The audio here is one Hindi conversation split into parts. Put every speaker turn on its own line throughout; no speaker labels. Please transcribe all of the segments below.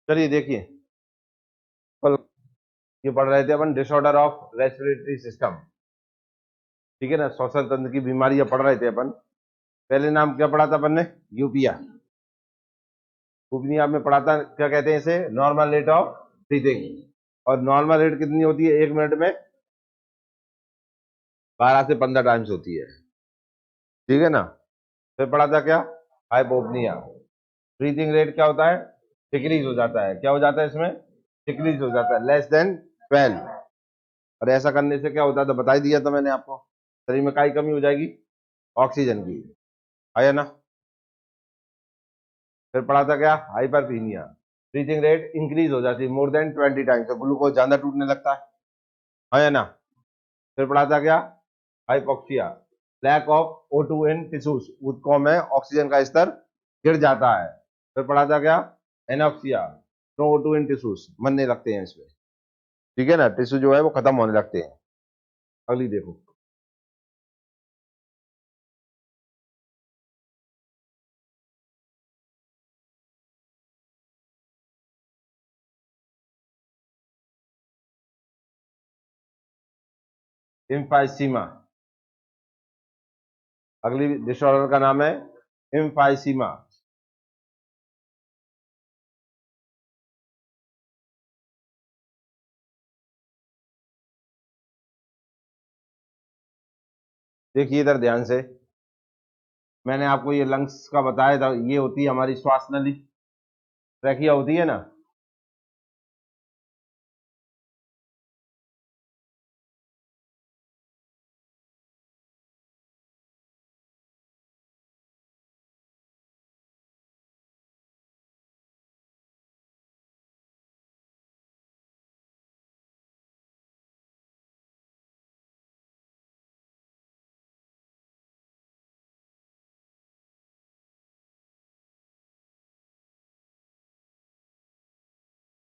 चलिए देखिए, कल ये पढ़ रहे थे अपन डिसऑर्डर ऑफ रेस्पिरेटरी सिस्टम। ठीक है ना, श्वसन तंत्र की बीमारियां पढ़ रहे थे अपन। पहले नाम क्या पढ़ा था अपन ने? यूपिया। यूपिया में पढ़ा था, क्या कहते हैं इसे? Normal rate of breathing. और नॉर्मल रेट कितनी होती है एक मिनट में? 12 से 15 टाइम्स होती है। ठीक है ना। फिर पढ़ा था क्या? हाइपोपनिया। ब्रीथिंग रेट क्या होता है? डिक्रीज हो जाता है। क्या हो जाता है इसमें? डिक्रीज हो जाता है, लेस देन 12। और ऐसा करने से क्या होता है तो बता ही दिया था मैंने आपको। शरीर में काय कमी हो जाएगी? ऑक्सीजन की। आया ना। फिर पढ़ा था क्या? हाइपरफीनिया। ब्रीथिंग रेट इंक्रीज हो जाती है मोर देन 20 टाइम्स, तो ग्लूकोज ज्यादा टूटने लगता है। आया ना। फिर पढ़ा था क्या? Hypoxia. Lack of O2 in tissues, ऊतकों में ऑक्सीजन का स्तर गिर जाता है। फिर पढ़ा था क्या? Anoxia. No O2 in tissues, मरने लगते हैं इसमें। ठीक है ना, टिश्यू जो है वो खत्म होने लगते हैं। अगली देखो। इम्फाइसीमा। अगली डिसऑर्डर का नाम है इम्फाइसीमा। देखिए इधर ध्यान से, मैंने आपको ये लंग्स का बताया था, ये होती है हमारी श्वास नली, ट्रैकिया होती है ना।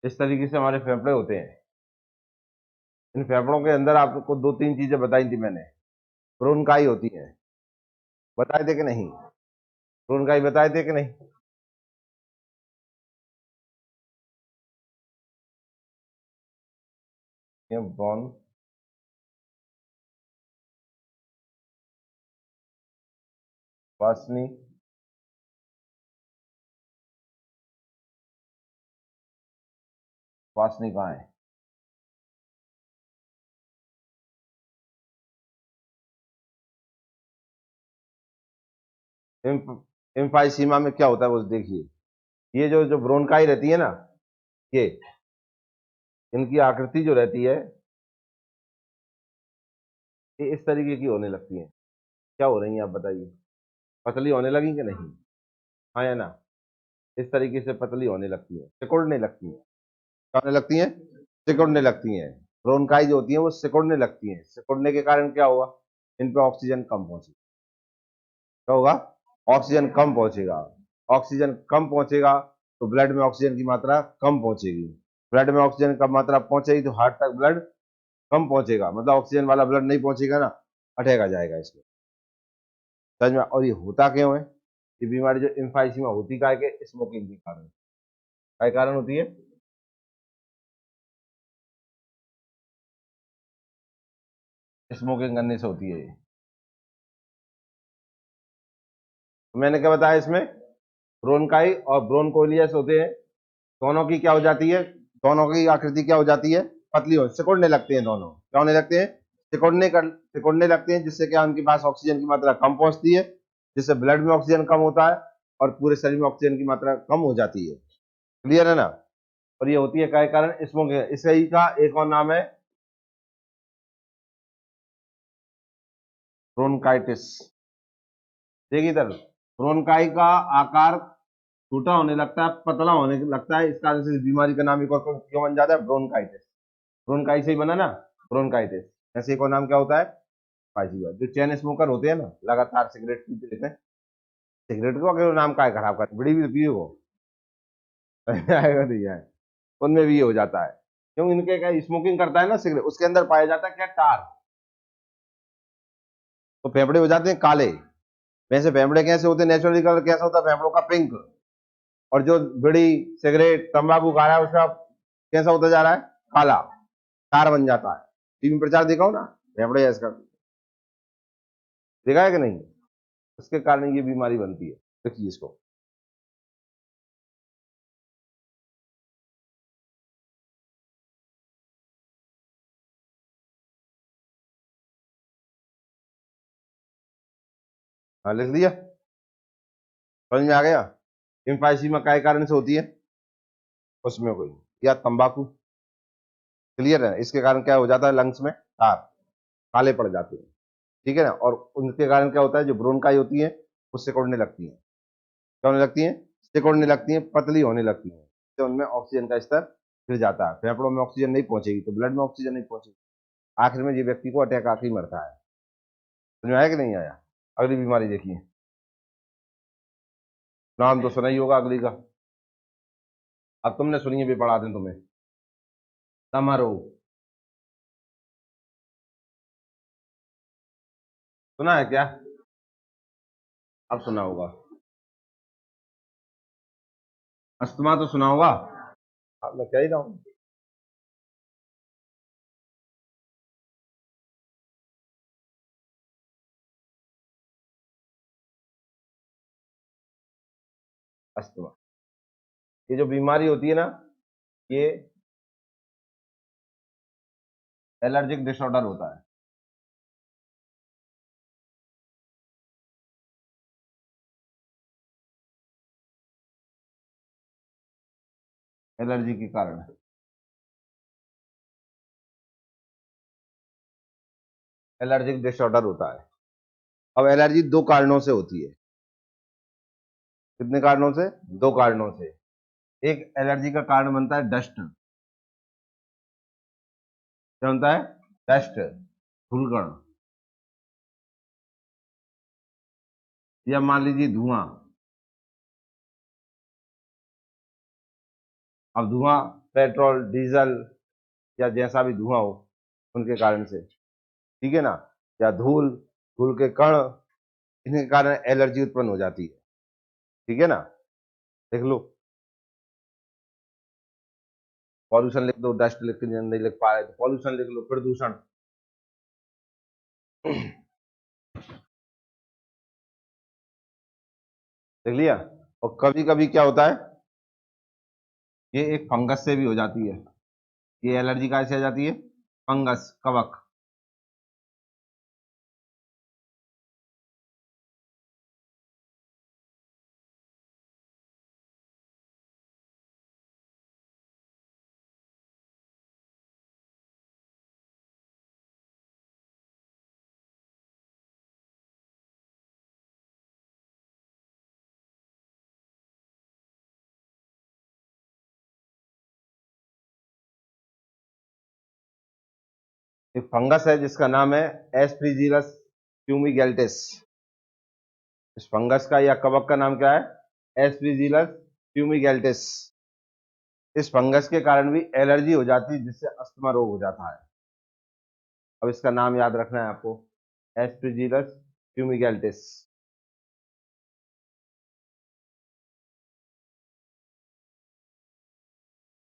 इस तरीके से हमारे फेफड़े होते हैं। इन फेफड़ों के अंदर आपको दो तीन चीजें बताई थी मैंने। ब्रोनकाई होती है, बताए थे कि नहीं? ब्रोनकाई बताए थे कि नहीं? ये ब्रोन वासनी, वासनी कहाँ है? इम्फाइसीमा में क्या होता है वो देखिए। ये जो जो ब्रोनकाई रहती है ना, ये इनकी आकृति जो रहती है, ये इस तरीके की होने लगती है। क्या हो रही है आप बताइए? पतली होने लगी कि नहीं? हाँ या ना। इस तरीके से पतली होने लगती है, सिकुड़ने लगती है। क्या होने लगती है? सिकुड़ने लगती है। ब्रोनकाई जो होती है वो सिकुड़ने लगती है। सिकुड़ने के कारण क्या होगा? इन पे ऑक्सीजन कम पहुंचेगा। क्या होगा? ऑक्सीजन कम पहुंचेगा। ऑक्सीजन कम पहुंचेगा तो ब्लड में ऑक्सीजन की मात्रा कम पहुंचेगी। ब्लड में ऑक्सीजन कम मात्रा पहुंचेगी तो हार्ट तक ब्लड कम पहुंचेगा, मतलब ऑक्सीजन वाला ब्लड नहीं पहुंचेगा ना, अटैक आ जाएगा इसमें। समझ में? और ये होता क्यों है? ये बीमारी जो इम्फाइसीमा होती का है कि स्मोकिंग के कारण। क्या कारण होती है? स्मोकिंग करने से होती है ये। तो मैंने क्या बताया इसमें? ब्रोनकाई और ब्रोनकोलियस होते हैं, दोनों की क्या हो जाती है? दोनों की आकृति क्या हो जाती है? पतली हो, सिकुड़ने लगते हैं दोनों। क्या होने लगते हैं? सिकुड़ने लगते हैं, जिससे क्या उनके पास ऑक्सीजन की मात्रा कम पहुंचती है, जिससे ब्लड में ऑक्सीजन कम होता है और पूरे शरीर में ऑक्सीजन की मात्रा कम हो जाती है। क्लियर है ना। और ये होती है क्या कारण? स्मोकिंग। इसे ही का एक और नाम है ब्रोनकाइटिस। देखिए इधर, ब्रोनकाई का आकार छोटा होने लगता है, पतला होने लगता है, इस कारण से इस बीमारी का नाम एक और क्यों बन जाता है? ब्रोनकाइटिस। ब्रोनकाई से ही बना ना, ब्रोनकाइटिस। ऐसे एक और नाम क्या होता है? फाइसीवा। जो चैन स्मोकर होते हैं ना, लगातार सिगरेट पीते रहते हैं, सिगरेट को अगर नाम का है खराब कर, बीड़ी भी पिए वो आएगा नहीं आए, उनमें भी ये हो जाता है। क्यों? इनके क्या, स्मोकिंग करता है ना सिगरेट, उसके अंदर पाया जाता है क्या? टार। तो फेफड़े हो जाते हैं काले। वैसे फेफड़े कैसे होते हैं? नेचुरली कलर कैसा होता है फेफड़ों का? पिंक। और जो बीड़ी सिगरेट तंबाकू खा रहा है उसका कैसा होता जा रहा है, काला तार बन जाता है। टीवी में प्रचार देखा हो ना, फेफड़े है इसका, देखा है कि नहीं? उसके कारण ये बीमारी बनती है। देखिए इसको, हाँ लिख लिया, समझ में आ गया? इम्फाइसीमा काय कारण से होती है, उसमें कोई, या तंबाकू, क्लियर है? इसके कारण क्या हो जाता है, लंग्स में तार काले पड़ जाते हैं, ठीक है ना? और उनके कारण क्या होता है, जो ब्रोनकाई होती है वो सिकुड़ने लगती है। क्या होने लगती है, सिकुड़ने लगती है, पतली होने लगती है, तो उनमें ऑक्सीजन का स्तर गिर जाता है, फेफड़ों में ऑक्सीजन नहीं पहुंचेगी तो ब्लड में ऑक्सीजन नहीं पहुंचेगी, आखिर में ये व्यक्ति को अटैक आके ही मरता है। समझ में आया कि नहीं आया? अगली बीमारी देखिए, नाम तो सुना ही होगा अगली का, अब तुमने सुनी है भी, पढ़ा दें तुम्हें, समारोह, सुना है क्या? अब सुना होगा, अस्थमा तो सुना होगा। अब मैं कह ही रहा हूँ, अस्थमा, ये जो बीमारी होती है ना, ये एलर्जिक डिसऑर्डर होता है। एलर्जी के कारण, एलर्जिक डिसऑर्डर होता है। अब एलर्जी दो कारणों से होती है, कितने कारणों से, दो कारणों से। एक एलर्जी का कारण बनता है डस्ट, क्या बनता है, डस्ट, धूलकण, या मान लीजिए धुआं। अब धुआं, पेट्रोल डीजल या जैसा भी धुआं हो, उनके कारण से, ठीक है ना? या धूल, धूल के कण, इनके कारण एलर्जी उत्पन्न हो जाती है, ठीक है ना? देख लो, पॉल्यूशन लिख दो, डस्ट लिख के नहीं लिख पा रहे तो पॉल्यूशन लिख लो, प्रदूषण। देख लिया? और कभी कभी क्या होता है, ये एक फंगस से भी हो जाती है। ये एलर्जी कैसे आ जाती है, फंगस, कवक। एक फंगस है जिसका नाम है एस्प्रिजीलस फ्यूमिगेल्टिस। इस फंगस का या कवक का नाम क्या है, एस्प्रिजीलस फ्यूमिगेल्टिस। इस फंगस के कारण भी एलर्जी हो जाती है, जिससे अस्थमा रोग हो जाता है। अब इसका नाम याद रखना है आपको, एस्प्रिजीलस फ्यूमिगेल्टिस।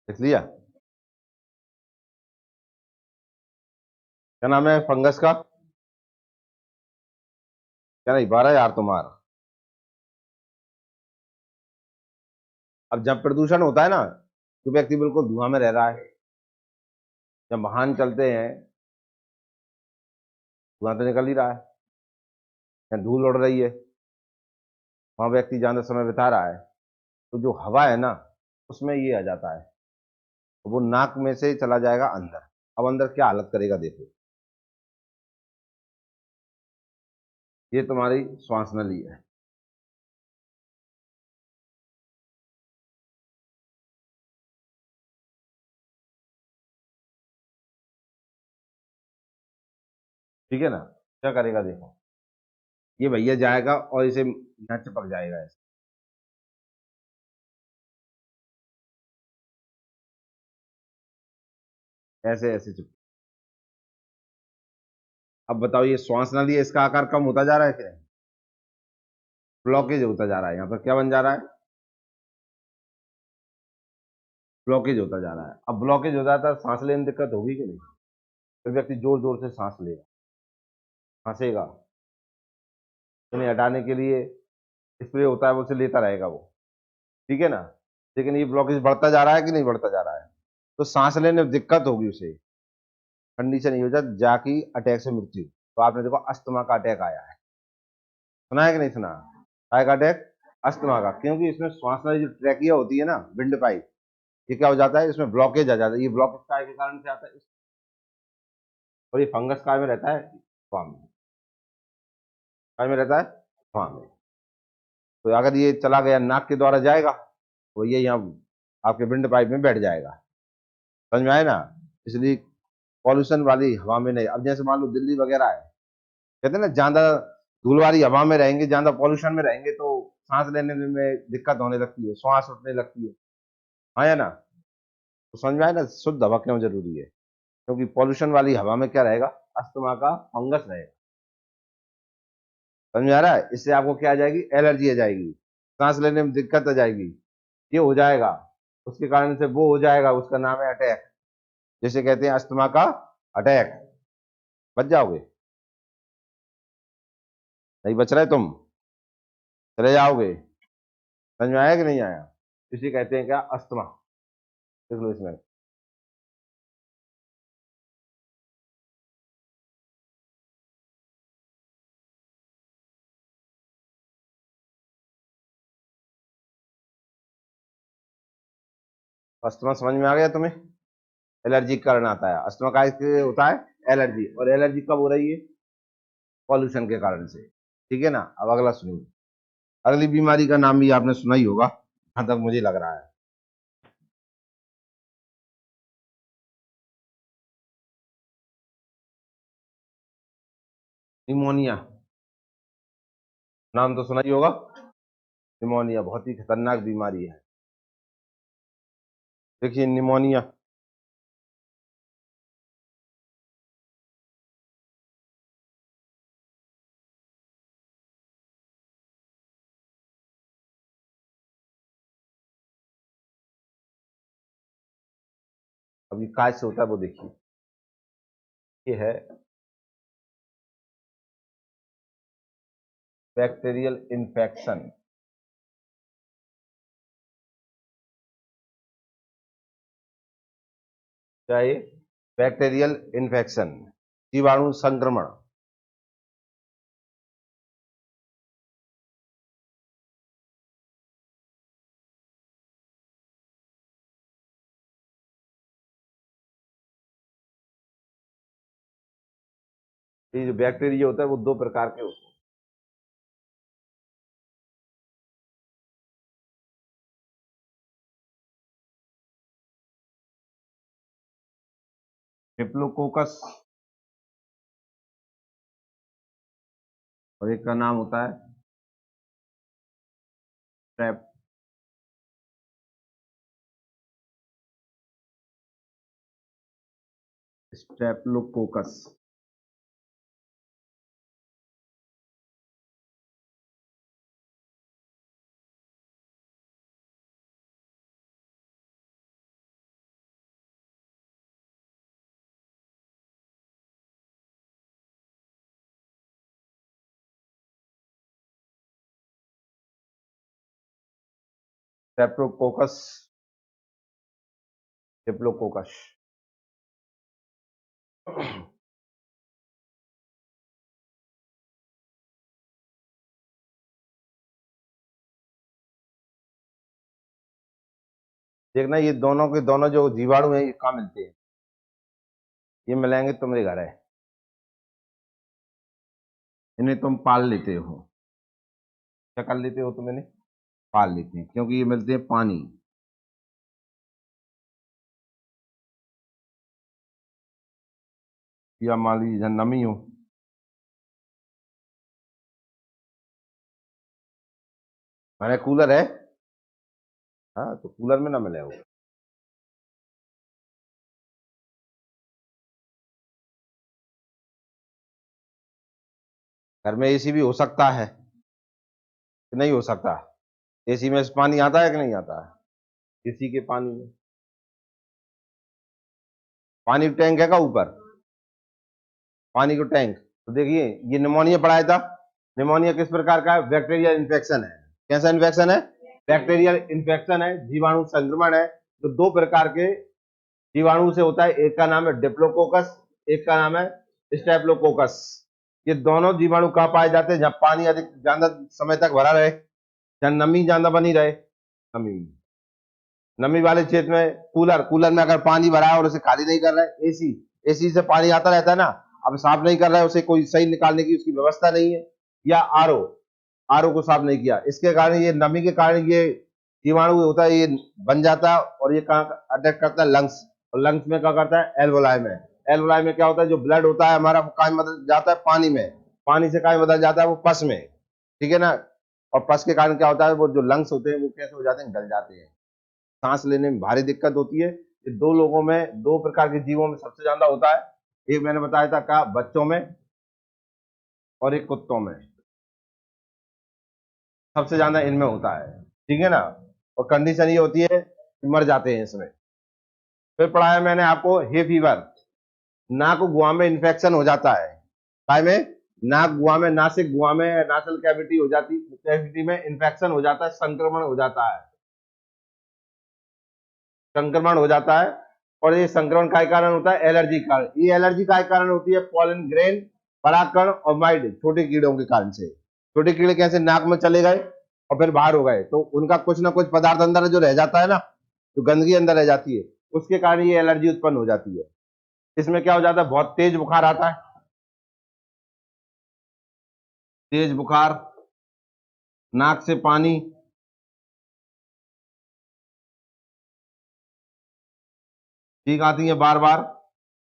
देख लिया? क्या नाम है फंगस का? क्या नहीं पा रहा यार तुम्हारा? अब जब प्रदूषण होता है ना, तो व्यक्ति बिल्कुल धुआं में रह रहा है, जब वाहन चलते हैं धुआं तो निकल ही रहा है, या धूल उड़ रही है, वहां व्यक्ति ज्यादा समय बिता रहा है, तो जो हवा है ना, उसमें ये आ जाता है, तो वो नाक में से चला जाएगा अंदर। अब अंदर क्या हालत करेगा देखो, ये तुम्हारी श्वास नली है, ठीक है ना? क्या करेगा देखो, ये भैया जाएगा और इसे यहाँ चिपक जाएगा ऐसे, ऐसे ऐसे चिपक। अब बताओ, ये श्वास नली है, इसका आकार कम होता जा रहा है क्या, ब्लॉकेज होता जा रहा है, यहाँ पर क्या बन जा रहा है, ब्लॉकेज होता जा रहा है। अब ब्लॉकेज हो जाता है, सांस लेने में दिक्कत होगी कि नहीं? फिर व्यक्ति जोर जोर से सांस लेगा, खांसेगा, उन्हें हटाने के लिए स्प्रे होता है, वो उसे लेता रहेगा वो, ठीक है ना। लेकिन ये ब्लॉकेज बढ़ता जा रहा है कि नहीं बढ़ता जा रहा है, तो सांस लेने में दिक्कत होगी उसे, कंडीशन ये हो जाती जाकि अटैक से मृत्यु। तो आपने देखो अस्थमा का अटैक आया है, सुना है कि नहीं सुना? काय का अटैक? अस्थमा का, क्योंकि इसमें श्वास वाली जो ट्रैकिया होती है ना, विंड पाइप, ये क्या हो जाता है, इसमें ब्लॉकेज आ जाता है। ये ब्लॉकेज काय के कारण से आता है, और ये फंगस काय में रहता है, फार्म में, काय में रहता है, फार्म में। तो अगर ये चला गया नाक के द्वारा जाएगा, तो ये यहाँ आपके विंड पाइप में बैठ जाएगा, समझ में आए ना। इसलिए पॉल्यूशन वाली हवा में नहीं। अब जैसे मान लो दिल्ली वगैरह है, कहते हैं ना ज्यादा धूल वाली हवा में रहेंगे, ज्यादा पॉल्यूशन में रहेंगे तो सांस लेने में दिक्कत होने लगती है, श्वास उठने लगती है, हाँ या ना। तो समझ में आए ना शुद्ध हवा क्यों जरूरी है, क्योंकि पॉल्यूशन वाली हवा में क्या रहेगा, अस्थमा का फंगस रहेगा। समझ में आ रहा है? इससे आपको क्या आ जाएगी, एलर्जी आ जाएगी, सांस लेने में दिक्कत आ जाएगी, ये हो जाएगा, उसके कारण से वो हो जाएगा, उसका नाम है अटैक, जैसे कहते हैं अस्थमा का अटैक। बच जाओगे? नहीं बच रहे तुम, चले जाओगे। समझ में आया कि नहीं आया? इसे कहते हैं क्या, अस्थमा। देख लो इसमें, अस्थमा समझ में आ गया तुम्हें? एलर्जी के कारण आता है अस्थमा, का होता है एलर्जी, और एलर्जी कब हो रही है, पॉल्यूशन के कारण से, ठीक है ना। अब अगला सुनिए, अगली बीमारी का नाम भी आपने सुना ही होगा, जहां तक मुझे लग रहा है, निमोनिया। नाम तो सुना ही होगा, निमोनिया बहुत ही खतरनाक बीमारी है। देखिए निमोनिया, अभी काय से होता है वो देखिए, ये है बैक्टीरियल इन्फेक्शन। क्या ये, बैक्टीरियल इन्फेक्शन, जीवाणु संक्रमण। ये जो बैक्टीरिया होता है वो दो प्रकार के होते हैं, डिप्लोकोकस, और एक का नाम होता है स्ट्रेप, स्ट्रेप्लोकोकस। Streptococcus, diplococcus. देखना ये दोनों के दोनों जो जीवाणु हैं ये कहाँ मिलते हैं, ये मिलेंगे तुम्हारे घर है, इन्हें तुम पाल लेते हो। क्या कर लेते हो तुम इन्हें, पाल लेते हैं, क्योंकि ये मिलते हैं पानी, या मान लीजिए जहाँ नमी हो। मैंने कूलर है, हाँ तो कूलर में ना मिले हो। घर में एसी भी हो सकता है कि नहीं हो सकता, एसी में से पानी आता है कि नहीं आता है, एसी के पानी में, पानी का टैंक है का ऊपर, पानी का टैंक। तो देखिए ये निमोनिया पढ़ाया था। निमोनिया किस प्रकार का है? बैक्टीरियल इन्फेक्शन है। कैसा इन्फेक्शन है? बैक्टीरियल इन्फेक्शन है, जीवाणु संक्रमण है। तो दो प्रकार के जीवाणु से होता है, एक का नाम है डिप्लोकोकस, एक का नाम है स्टेप्लोकोकस। ये दोनों जीवाणु कहाँ पाए जाते हैं? जहाँ पानी अधिक ज्यादा समय तक भरा रहे, जहाँ नमी ज्यादा बनी रहे। नमी, नमी वाले क्षेत्र में कूलर, कूलर में अगर पानी भरा है और उसे खाली नहीं कर रहा है, एसी, एसी से पानी आता रहता है ना, अब साफ नहीं कर रहा है उसे, कोई सही निकालने की उसकी व्यवस्था नहीं है, या आरओ, आरओ को साफ नहीं किया, इसके कारण ये नमी के कारण ये जीवाणु होता है, ये बन जाता है और ये कहाँ अटैक करता है? लंग्स। और लंग्स में क्या करता है? एल्वोलाई में। एल्वोलाई में क्या होता है? जो ब्लड होता है हमारा वो कहाँ बदल जाता है? पानी में। पानी से कहाँ बदल जाता है? वो पस में। ठीक है ना? और पस के कारण क्या होता है? वो जो लंग्स होते हैं वो कैसे हो जाते हैं? गल जाते हैं, सांस लेने में भारी दिक्कत होती है। ये दो लोगों में, दो प्रकार के जीवों में सबसे ज्यादा होता है। एक मैंने बताया था का बच्चों में, और एक कुत्तों में। सबसे ज्यादा इनमें होता है। ठीक है ना? और कंडीशन ये होती है कि मर जाते हैं इसमें। फिर पढ़ाया मैंने आपको हे फीवर। नाक गुहा में इन्फेक्शन हो जाता है। काय में? नाक गुहा में, नासिक गुहा में, नासल कैविटी हो जाती, कैविटी में इन्फेक्शन हो जाता है, संक्रमण हो जाता है, संक्रमण हो जाता है। और ये संक्रमण का कारण होता है एलर्जी का। ये एलर्जी का कारण होती है पॉलन ग्रेन, परागकण और माइड, छोटे कीड़ों के कारण से। छोटे कीड़े कैसे नाक में चले गए और फिर बाहर हो गए, तो उनका कुछ ना कुछ पदार्थ अंदर जो रह जाता है ना, जो गंदगी अंदर रह जाती है, उसके कारण ये एलर्जी उत्पन्न हो जाती है। इसमें क्या हो जाता है? बहुत तेज बुखार आता है, तेज बुखार, नाक से पानी, ठीक आती है बार बार।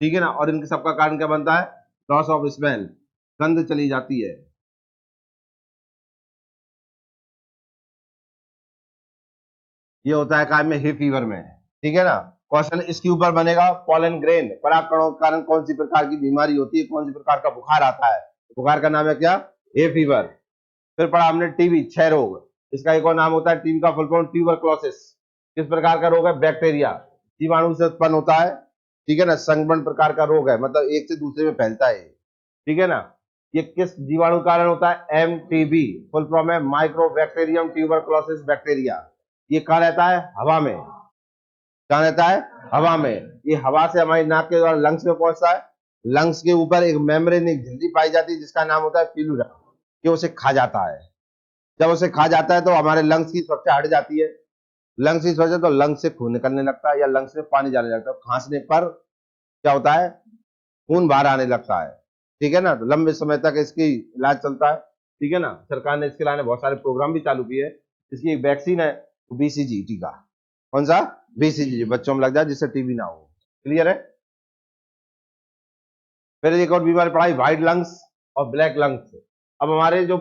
ठीक है ना? और इनके सबका कारण क्या बनता है? लॉस ऑफ स्मेल, गंध चली जाती है। ये होता है काय में? हे फीवर में। ठीक है ना? क्वेश्चन इसके ऊपर बनेगा, पॉलन ग्रेन, परागकणों के कारण कौन सी प्रकार की बीमारी होती है, कौन सी प्रकार का बुखार आता है? बुखार का नाम है क्या? Hay fever. फिर पढ़ा हमने टीबी, क्षय रोग। इसका एक और नाम होता है, टीम का फुल फॉर्म ट्यूबरक्लोसिस। किस प्रकार का रोग है? बैक्टीरिया, जीवाणु से उत्पन्न होता है। ठीक है ना? संक्रमण प्रकार का रोग है, मतलब एक से दूसरे में फैलता है। ठीक है ना? ये किस जीवाणु के कारण होता है? एमटीबी, फुल फॉर्म है माइक्रोबैक्टीरियम ट्यूबरक्लोसिस बैक्टीरिया। ये कहाँ रहता है? हवा में। कहाँ रहता है? हवा में। ये हवा से हमारी नाक के द्वारा लंग्स में पहुंचता है। लंग्स के ऊपर एक मेम्ब्रेन, एक झिल्ली पाई जाती है जिसका नाम होता है पिलुरा, ये उसे खा जाता है। जब उसे खा जाता है तो हमारे लंग्स की सुरक्षा हट जाती है। लंग्स की सुरक्षा, तो लंग्स से खून निकलने लगता है या लंग्स में पानी जाने लगता है, खांसने पर क्या होता है? खून बाहर आने लगता है। ठीक है ना? तो लंबे समय तक इसकी इलाज चलता है। ठीक है ना? सरकार ने इसके लिए बहुत सारे प्रोग्राम भी चालू किए। इसकी एक वैक्सीन है, बीसीजी टीका। कौन सा? बीसीजी, बच्चों में लग जाए जिससे टीबी ना हो। क्लियर है? फिर एक और बीमारी पढ़ाई, व्हाइट लंग्स और ब्लैक लंग्स। अब हमारे जो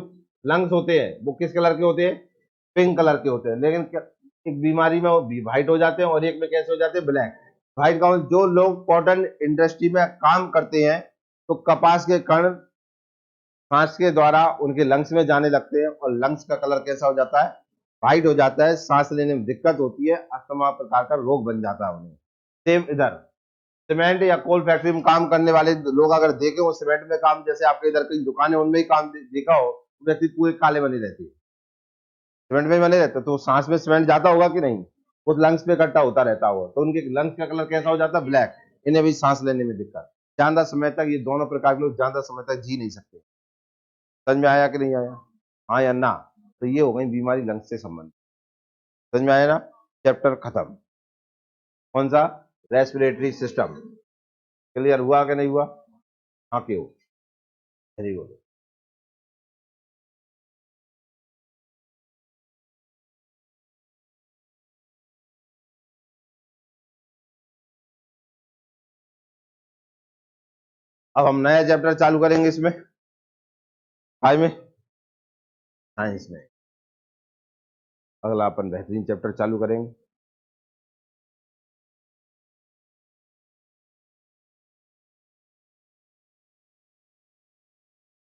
लंग्स होते हैं वो किस कलर के होते हैं? पिंक कलर के होते हैं, लेकिन एक बीमारी में वो व्हाइट हो जाते हैं और एक में कैसे हो जाते हैं? ब्लैक। व्हाइट का जो लोग कॉटन इंडस्ट्री में काम करते हैं, तो कपास के कण सांस के द्वारा उनके लंग्स में जाने लगते हैं और लंग्स का कलर कैसा हो जाता है? व्हाइट हो जाता है, सांस लेने में दिक्कत होती है, अस्थमा प्रकार का रोग बन जाता है उन्हें। सेम इधर सीमेंट या कोल फैक्ट्री में काम करने वाले लोग अगर देखे वो सीमेंट में काम, जैसे आपके इधर कई दुकानें उनमें ही काम देखा हो, तो व्यक्ति पूरे काले बने रहते हैं, सीमेंट में बने रहते, तो सांस में सीमेंट जाता होगा कि नहीं? वो लंग्स में इकट्ठा होता रहता होगा, तो उनके लंग्स का कलर कैसा हो जाता है? ब्लैक। इन्हें भी सांस लेने में दिक्कत, ज्यादा समय तक ये दोनों प्रकार के लोग ज्यादा समय तक जी नहीं सकते। समझ में आया कि नहीं आया? हाँ या ना? तो ये हो गई बीमारी लंग्स से संबंधित। समझ में आया ना? चैप्टर खत्म। कौन सा? Respiratory system. क्लियर हुआ कि नहीं हुआ? हाँ क्यों? Very good. अब हम नया चैप्टर चालू करेंगे इसमें, आज में साइंस में अगला अपन बेहतरीन चैप्टर चालू करेंगे।